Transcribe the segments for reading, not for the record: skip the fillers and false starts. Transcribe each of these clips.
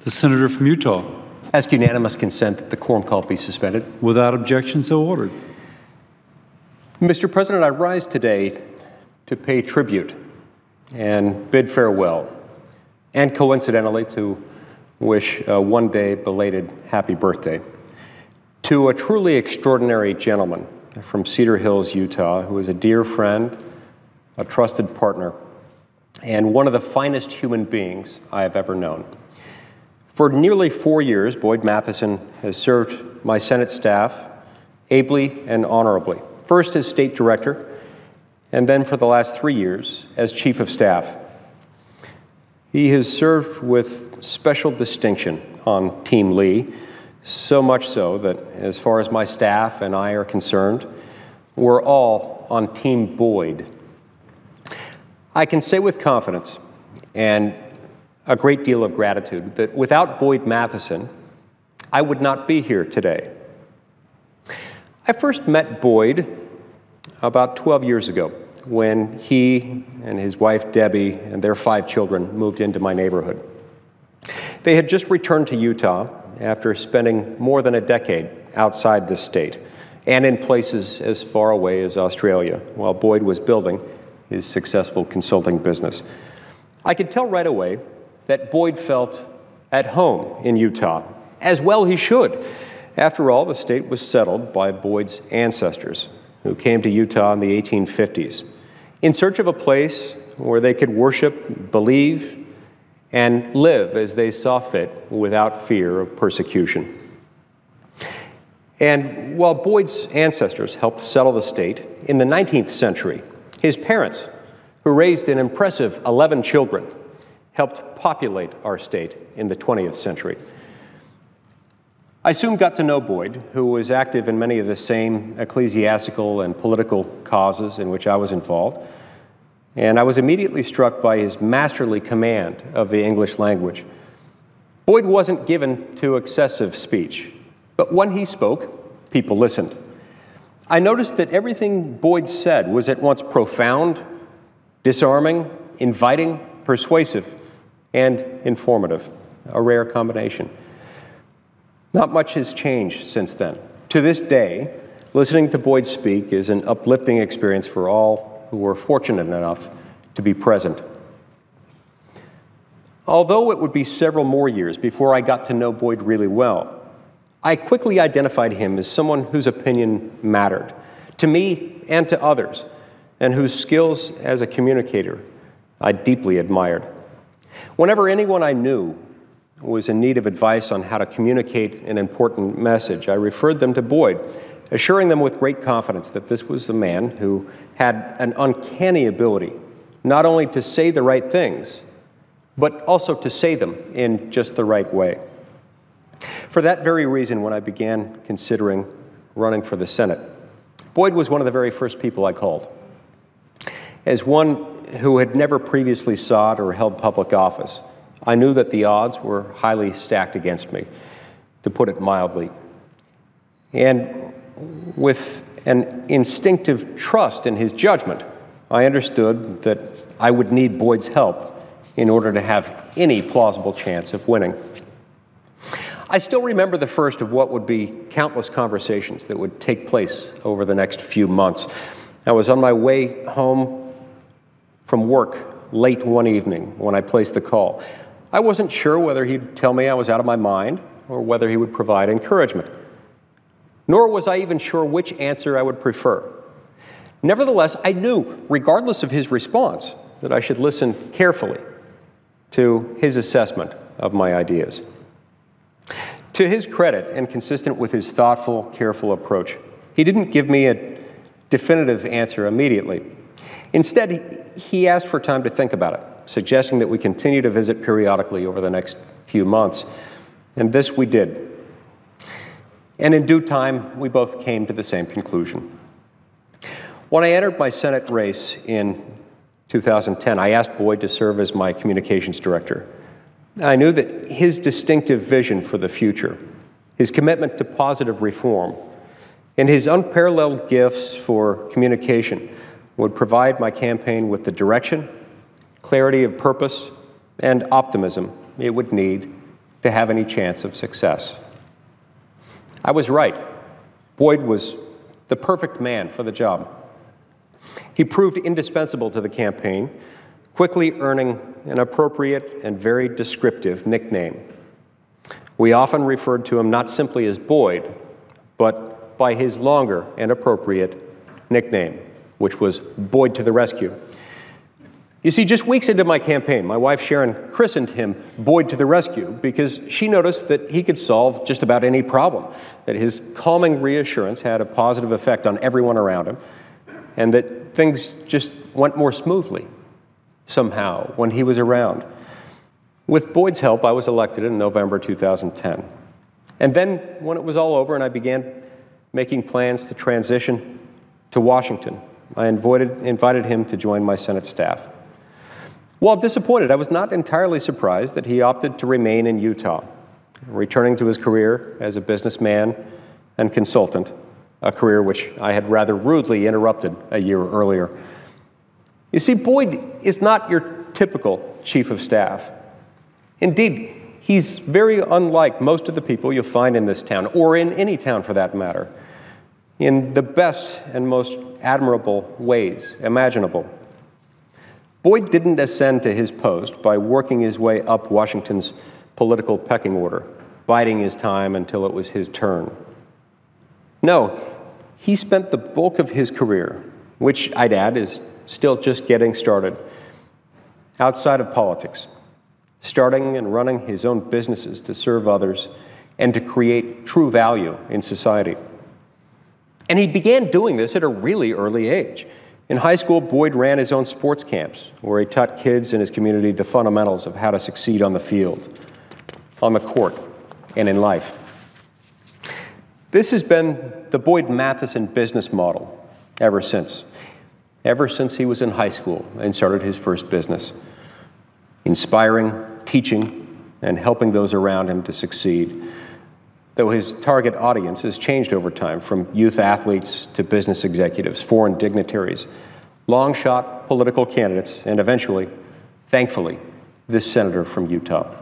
The senator from Utah. Ask unanimous consent that the quorum call be suspended. Without objection, so ordered. Mr. President, I rise today to pay tribute and bid farewell, and coincidentally to wish a one-day belated happy birthday to a truly extraordinary gentleman from Cedar Hills, Utah, who is a dear friend, a trusted partner, and one of the finest human beings I have ever known. For nearly 4 years, Boyd Matheson has served my Senate staff ably and honorably, first as state director, and then for the last 3 years as chief of staff. He has served with special distinction on Team Lee, so much so that as far as my staff and I are concerned, we're all on Team Boyd. I can say with confidence and a great deal of gratitude that without Boyd Matheson, I would not be here today. I first met Boyd about 12 years ago when he and his wife Debbie and their 5 children moved into my neighborhood. They had just returned to Utah after spending more than a decade outside the state and in places as far away as Australia while Boyd was building his successful consulting business. I could tell right away that Boyd felt at home in Utah, as well he should. After all, the state was settled by Boyd's ancestors, who came to Utah in the 1850s, in search of a place where they could worship, believe, and live as they saw fit without fear of persecution. And while Boyd's ancestors helped settle the state, in the 19th century, his parents, who raised an impressive 11 children, helped populate our state in the 20th century. I soon got to know Boyd, who was active in many of the same ecclesiastical and political causes in which I was involved, and I was immediately struck by his masterly command of the English language. Boyd wasn't given to excessive speech, but when he spoke, people listened. I noticed that everything Boyd said was at once profound, disarming, inviting, persuasive, and informative, a rare combination. Not much has changed since then. To this day, listening to Boyd speak is an uplifting experience for all who were fortunate enough to be present. Although it would be several more years before I got to know Boyd really well, I quickly identified him as someone whose opinion mattered, to me and to others, and whose skills as a communicator I deeply admired. Whenever anyone I knew was in need of advice on how to communicate an important message, I referred them to Boyd, assuring them with great confidence that this was the man who had an uncanny ability not only to say the right things, but also to say them in just the right way. For that very reason, when I began considering running for the Senate, Boyd was one of the very first people I called. As one who had never previously sought or held public office, I knew that the odds were highly stacked against me, to put it mildly. And with an instinctive trust in his judgment, I understood that I would need Boyd's help in order to have any plausible chance of winning. I still remember the first of what would be countless conversations that would take place over the next few months. I was on my way home from work late one evening when I placed the call. I wasn't sure whether he'd tell me I was out of my mind or whether he would provide encouragement. Nor was I even sure which answer I would prefer. Nevertheless, I knew, regardless of his response, that I should listen carefully to his assessment of my ideas. To his credit, and consistent with his thoughtful, careful approach, he didn't give me a definitive answer immediately. Instead, he asked for time to think about it, suggesting that we continue to visit periodically over the next few months. And this we did. And in due time, we both came to the same conclusion. When I entered my Senate race in 2010, I asked Boyd to serve as my communications director. I knew that his distinctive vision for the future, his commitment to positive reform, and his unparalleled gifts for communication would provide my campaign with the direction, clarity of purpose, and optimism it would need to have any chance of success. I was right. Boyd was the perfect man for the job. He proved indispensable to the campaign, quickly earning an appropriate and very descriptive nickname. We often referred to him not simply as Boyd, but by his longer and appropriate nickname, which was Boyd to the Rescue. You see, just weeks into my campaign, my wife Sharon christened him Boyd to the Rescue because she noticed that he could solve just about any problem, that his calming reassurance had a positive effect on everyone around him, and that things just went more smoothly somehow when he was around. With Boyd's help, I was elected in November 2010. And then, when it was all over and I began making plans to transition to Washington, I invited him to join my Senate staff. While disappointed, I was not entirely surprised that he opted to remain in Utah, returning to his career as a businessman and consultant, a career which I had rather rudely interrupted a year earlier. You see, Boyd is not your typical chief of staff. Indeed, he's very unlike most of the people you'll find in this town, or in any town for that matter, in the best and most admirable ways imaginable. Boyd didn't ascend to his post by working his way up Washington's political pecking order, biding his time until it was his turn. No, he spent the bulk of his career, which I'd add is still just getting started, outside of politics, starting and running his own businesses to serve others and to create true value in society. And he began doing this at a really early age. In high school, Boyd ran his own sports camps, where he taught kids in his community the fundamentals of how to succeed on the field, on the court, and in life. This has been the Boyd Matheson business model ever since he was in high school and started his first business, inspiring, teaching, and helping those around him to succeed, though his target audience has changed over time from youth athletes to business executives, foreign dignitaries, long-shot political candidates, and eventually, thankfully, this senator from Utah.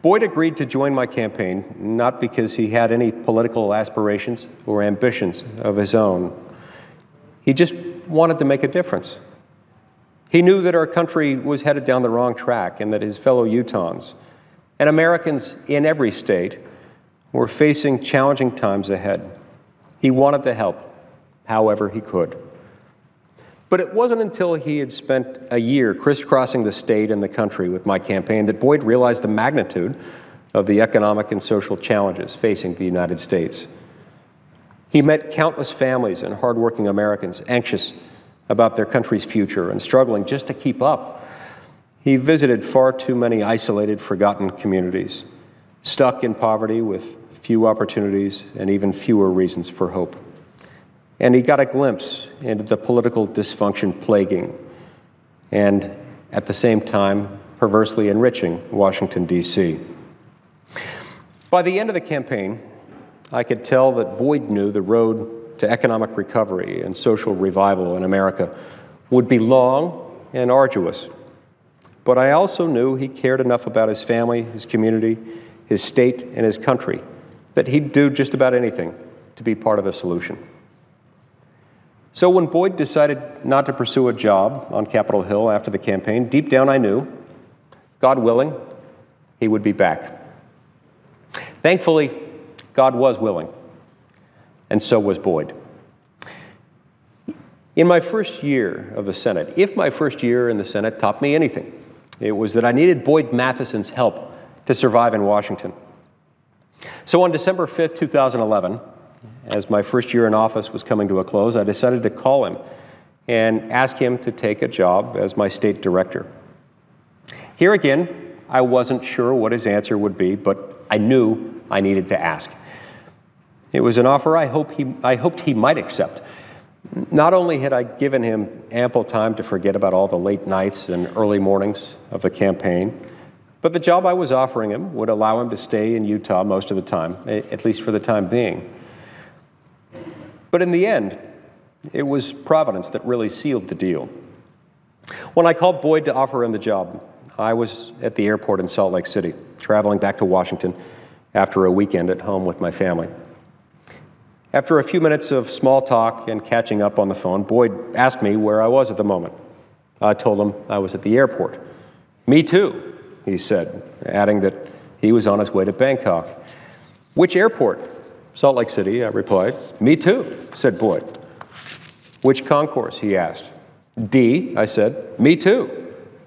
Boyd agreed to join my campaign not because he had any political aspirations or ambitions of his own. He just wanted to make a difference. He knew that our country was headed down the wrong track and that his fellow Utahns and Americans in every state were facing challenging times ahead. He wanted to help however he could. But it wasn't until he had spent a year crisscrossing the state and the country with my campaign that Boyd realized the magnitude of the economic and social challenges facing the United States. He met countless families and hardworking Americans anxious about their country's future and struggling just to keep up. He visited far too many isolated, forgotten communities, stuck in poverty with few opportunities and even fewer reasons for hope. And he got a glimpse into the political dysfunction plaguing and, at the same time, perversely enriching Washington, D.C. By the end of the campaign, I could tell that Boyd knew the road to economic recovery and social revival in America would be long and arduous. But I also knew he cared enough about his family, his community, his state, and his country that he'd do just about anything to be part of the solution. So when Boyd decided not to pursue a job on Capitol Hill after the campaign, deep down I knew, God willing, he would be back. Thankfully, God was willing, and so was Boyd. In my first year of the Senate, if my first year in the Senate taught me anything, it was that I needed Boyd Matheson's help to survive in Washington. So on December 5th, 2011, as my first year in office was coming to a close, I decided to call him and ask him to take a job as my state director. Here again, I wasn't sure what his answer would be, but I knew I needed to ask. It was an offer I hoped he might accept. Not only had I given him ample time to forget about all the late nights and early mornings of the campaign, but the job I was offering him would allow him to stay in Utah most of the time, at least for the time being. But in the end, it was Providence that really sealed the deal. When I called Boyd to offer him the job, I was at the airport in Salt Lake City, traveling back to Washington after a weekend at home with my family. After a few minutes of small talk and catching up on the phone, Boyd asked me where I was at the moment. I told him I was at the airport. "Me too," he said, adding that he was on his way to Bangkok. "Which airport?" "Salt Lake City," I replied. "Me too," said Boyd. "Which concourse?" he asked. "D," I said. "Me too,"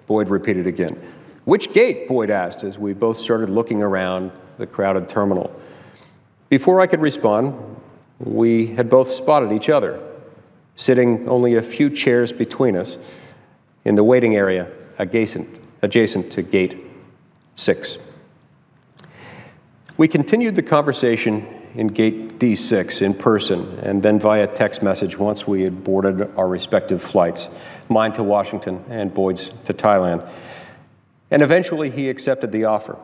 Boyd repeated again. "Which gate?" Boyd asked as we both started looking around the crowded terminal. Before I could respond, we had both spotted each other, sitting only a few chairs between us in the waiting area adjacent to Gate 6. We continued the conversation in Gate D6 in person and then via text message once we had boarded our respective flights, mine to Washington and Boyd's to Thailand. And eventually he accepted the offer,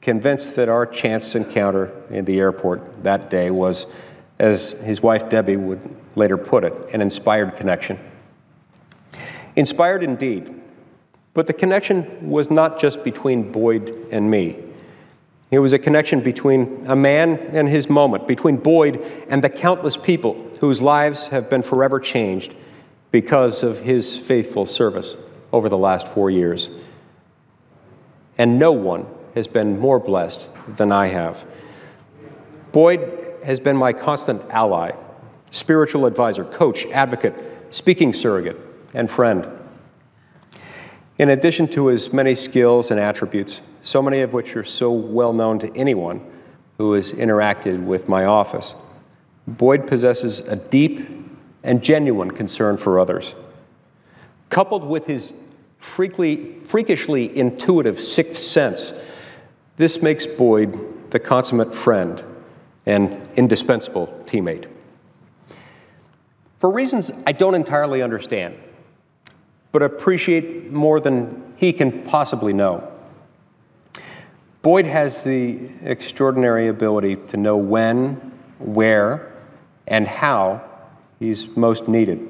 convinced that our chance encounter in the airport that day was, as his wife Debbie would later put it, an inspired connection. Inspired indeed, but the connection was not just between Boyd and me. It was a connection between a man and his moment, between Boyd and the countless people whose lives have been forever changed because of his faithful service over the last 4 years. And no one has been more blessed than I have. Boyd has been my constant ally, spiritual advisor, coach, advocate, speaking surrogate, and friend. In addition to his many skills and attributes, so many of which are so well known to anyone who has interacted with my office, Boyd possesses a deep and genuine concern for others. Coupled with his freakishly intuitive sixth sense, this makes Boyd the consummate friend and indispensable teammate. For reasons I don't entirely understand, but appreciate more than he can possibly know, Boyd has the extraordinary ability to know when, where, and how he's most needed,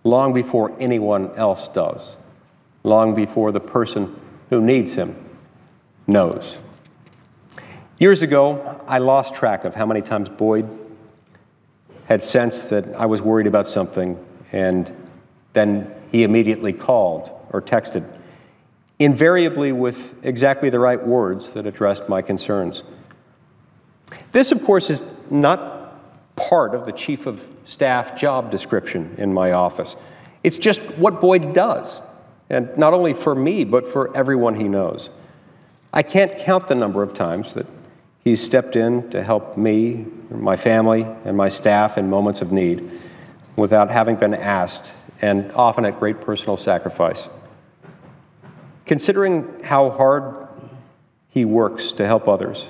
long before anyone else does, long before the person who needs him knows. Years ago, I lost track of how many times Boyd had sensed that I was worried about something, and then he immediately called or texted, invariably with exactly the right words that addressed my concerns. This, of course, is not part of the chief of staff job description in my office. It's just what Boyd does, and not only for me, but for everyone he knows. I can't count the number of times that he's stepped in to help me, my family, and my staff in moments of need without having been asked, and often at great personal sacrifice. Considering how hard he works to help others,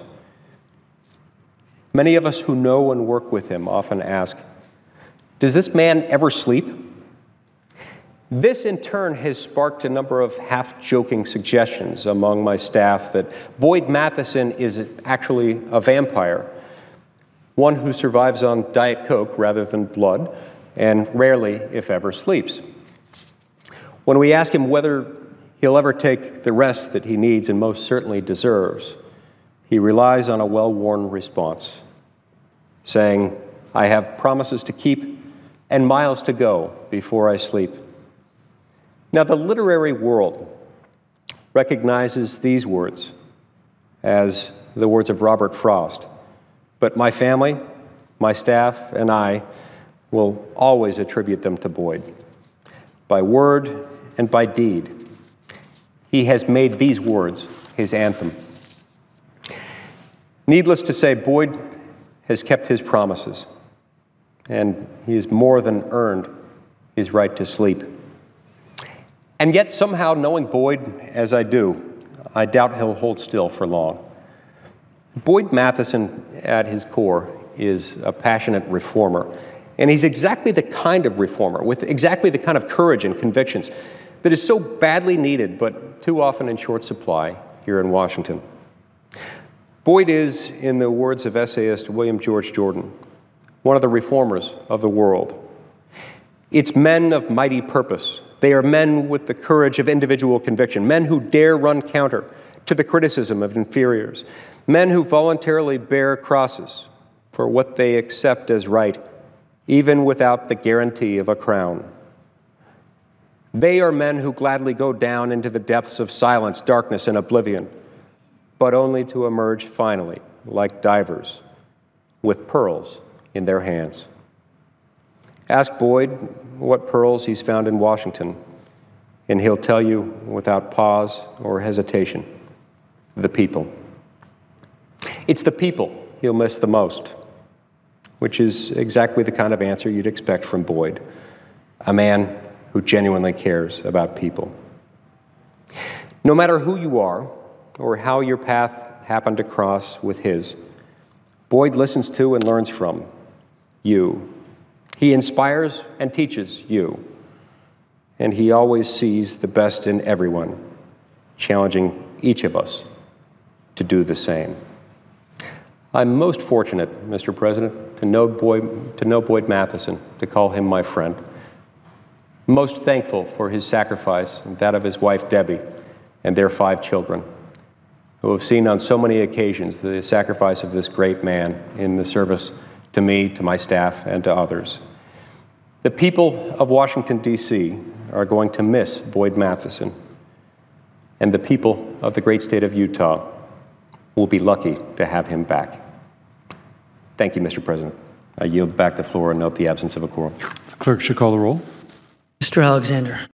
many of us who know and work with him often ask, does this man ever sleep? This, in turn, has sparked a number of half-joking suggestions among my staff that Boyd Matheson is actually a vampire, one who survives on Diet Coke rather than blood, and rarely, if ever, sleeps. When we ask him whether he'll ever take the rest that he needs and most certainly deserves, he relies on a well-worn response, saying, "I have promises to keep and miles to go before I sleep." Now, the literary world recognizes these words as the words of Robert Frost, but my family, my staff, and I will always attribute them to Boyd. By word and by deed, he has made these words his anthem. Needless to say, Boyd has kept his promises, and he has more than earned his right to sleep. And yet, somehow, knowing Boyd as I do, I doubt he'll hold still for long. Boyd Matheson, at his core, is a passionate reformer. And he's exactly the kind of reformer, with exactly the kind of courage and convictions that is so badly needed, but too often in short supply here in Washington. Boyd is, in the words of essayist William George Jordan, one of the reformers of the world. It's men of mighty purpose. They are men with the courage of individual conviction, men who dare run counter to the criticism of inferiors, men who voluntarily bear crosses for what they accept as right, even without the guarantee of a crown. They are men who gladly go down into the depths of silence, darkness, and oblivion, but only to emerge finally, like divers, with pearls in their hands. Ask Boyd what pearls he's found in Washington, and he'll tell you without pause or hesitation, the people. It's the people he'll miss the most, which is exactly the kind of answer you'd expect from Boyd, a man who genuinely cares about people. No matter who you are or how your path happened to cross with his, Boyd listens to and learns from you. He inspires and teaches you, and he always sees the best in everyone, challenging each of us to do the same. I'm most fortunate, Mr. President, to know Boyd Matheson, to call him my friend. Most thankful for his sacrifice and that of his wife, Debbie, and their 5 children, who have seen on so many occasions the sacrifice of this great man in the service to me, to my staff, and to others. The people of Washington, D.C. are going to miss Boyd Matheson, and the people of the great state of Utah will be lucky to have him back. Thank you, Mr. President. I yield back the floor and note the absence of a quorum. The clerk should call the roll. Mr. Alexander.